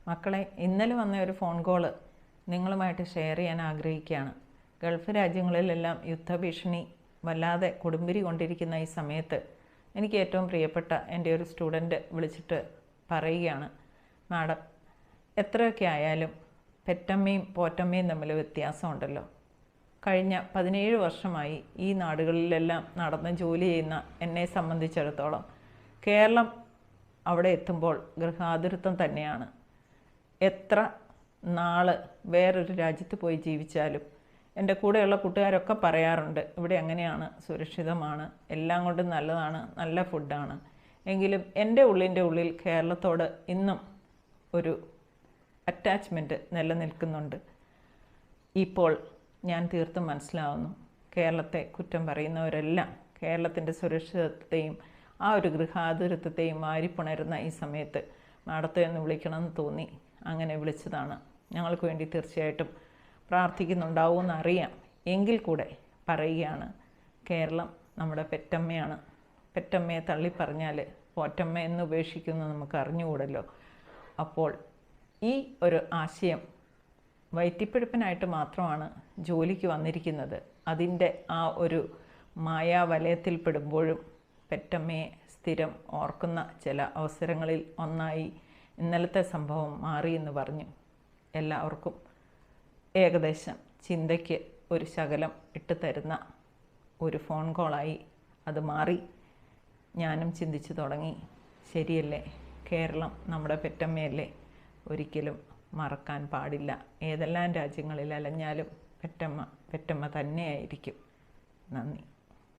മക്കളെ, ഇന്നലെ വന്ന ഒരു ഫോൺ കോള് നിങ്ങളുമായിട്ട് ഷെയർ ചെയ്യാൻ ആഗ്രഹിക്കുകയാണ്. ഗൾഫ് രാജ്യങ്ങളിലെല്ലാം യുദ്ധഭീഷണി വല്ലാതെ കൊടുമ്പിരി കൊണ്ടിരിക്കുന്ന ഈ സമയത്ത് എനിക്ക് ഏറ്റവും പ്രിയപ്പെട്ട എൻ്റെ ഒരു സ്റ്റുഡൻറ്റ് വിളിച്ചിട്ട് പറയുകയാണ്, മാഡം, എത്രയൊക്കെ ആയാലും പെറ്റമ്മയും പോറ്റമ്മയും തമ്മിൽ വ്യത്യാസമുണ്ടല്ലോ. കഴിഞ്ഞ 17 വർഷമായി ഈ നാടുകളിലെല്ലാം നടന്ന് ജോലി ചെയ്യുന്ന എന്നെ സംബന്ധിച്ചിടത്തോളം കേരളം അവിടെ എത്തുമ്പോൾ ഗൃഹാതുരത്വം തന്നെയാണ്. എത്ര നാൾ വേറൊരു രാജ്യത്ത് പോയി ജീവിച്ചാലും എൻ്റെ കൂടെയുള്ള കൂട്ടുകാരൊക്കെ പറയാറുണ്ട്, ഇവിടെ അങ്ങനെയാണ്, സുരക്ഷിതമാണ്, എല്ലാം കൊണ്ടും നല്ലതാണ്, നല്ല ഫുഡാണ്. എങ്കിലും എൻ്റെ ഉള്ളിൽ കേരളത്തോട് ഇന്നും ഒരു അറ്റാച്ച്മെൻറ്റ് നിലനിൽക്കുന്നുണ്ട്. ഇപ്പോൾ ഞാൻ തീർത്തും മനസ്സിലാവുന്നു, കേരളത്തെ കുറ്റം പറയുന്നവരെല്ലാം കേരളത്തിൻ്റെ സുരക്ഷിതത്വത്തെയും ആ ഒരു ഗൃഹാതുരത്വത്തെയും വാരിപ്പുണരുന്ന ഈ സമയത്ത് മാഡത്തെ ഒന്ന് വിളിക്കണമെന്ന് തോന്നി, അങ്ങനെ വിളിച്ചതാണ്. ഞങ്ങൾക്ക് വേണ്ടി തീർച്ചയായിട്ടും പ്രാർത്ഥിക്കുന്നുണ്ടാവുമെന്ന് അറിയാം. എങ്കിൽ കൂടെ പറയുകയാണ്, കേരളം നമ്മുടെ പെറ്റമ്മയാണ്. പെറ്റമ്മയെ തള്ളിപ്പറഞ്ഞാൽ പോറ്റമ്മ എന്ന് ഉപേക്ഷിക്കുന്നു നമുക്ക് അറിഞ്ഞുകൂടല്ലോ. അപ്പോൾ ഈ ഒരു ആശയം വയറ്റിപ്പിഴപ്പിനായിട്ട് മാത്രമാണ് ജോലിക്ക് വന്നിരിക്കുന്നത്. അതിൻ്റെ ആ ഒരു മായാവലയത്തിൽ പെടുമ്പോഴും പെറ്റമ്മയെ സ്ഥിരം ഓർക്കുന്ന ചില അവസരങ്ങളിൽ ഒന്നായി ഇന്നലത്തെ സംഭവം മാറിയെന്ന് പറഞ്ഞു. എല്ലാവർക്കും ഏകദേശം ചിന്തയ്ക്ക് ഒരു ശകലം ഇട്ട് തരുന്ന ഒരു ഫോൺ കോളായി അത് മാറി. ഞാനും ചിന്തിച്ചു തുടങ്ങി, ശരിയല്ലേ, കേരളം നമ്മുടെ പെറ്റമ്മയല്ലേ, ഒരിക്കലും മറക്കാൻ പാടില്ല. ഏതെല്ലാം രാജ്യങ്ങളിൽ അലഞ്ഞാലും പെറ്റമ്മ തന്നെയായിരിക്കും. നന്ദി.